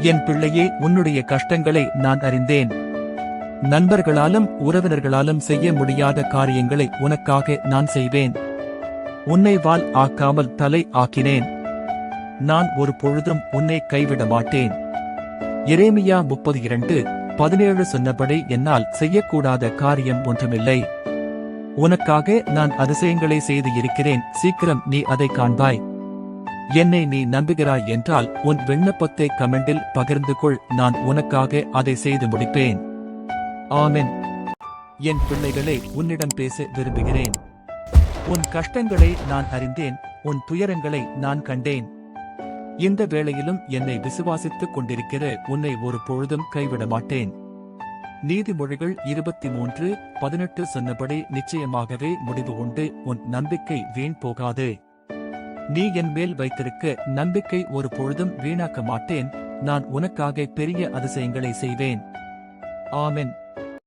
என் பிள்ளையே, உன்னுடைய கஷ்டங்களை நான் அறிந்தேன். நண்பர்களாலும் உறவினர்களாலும் செய்ய முடியாத காரியங்களை உனக்காக நான் செய்வேன். உன்னை வால் ஆக்காமல் தலை ஆக்கினேன். நான் ஒரு பொழுதும் உன்னை கைவிட மாட்டேன். எரேமியா 32:17 சொன்னபடி என்னால் செய்யக்கூடாத காரியம் ஒன்றுமில்லை. உனக்காக நான் அதிசயங்களை செய்து இருக்கிறேன். சீக்கிரம் நீ அதை காண்பாய். என்னை நீ நம்புகிறாய் என்றால் உன் விண்ணப்பத்தை கமெண்டில் பகிர்ந்து கொள். நான் உனக்காக அதை செய்து முடிப்பேன். ஆமென். என் பிள்ளைகளை, உன்னிடம் பேச விரும்புகிறேன். உன் கஷ்டங்களை நான் அறிந்தேன். உன் துயரங்களை நான் கண்டேன். இந்த வேளையிலும் என்னை விசுவாசித்துக் கொண்டிருக்கிற உன்னை ஒரு பொழுதும் கைவிட மாட்டேன். நீதிமொழிகள் 23:18 சொன்னபடி நிச்சயமாகவே முடிவு உண்டு. உன் நம்பிக்கை வீண் போகாது. நீ என் மேல் வைத்திருக்க நம்பிக்கை ஒரு பொழுதும் வீணாக்க மாட்டேன். நான் உனக்காக பெரிய அதிசயங்களை செய்வேன். ஆமென்.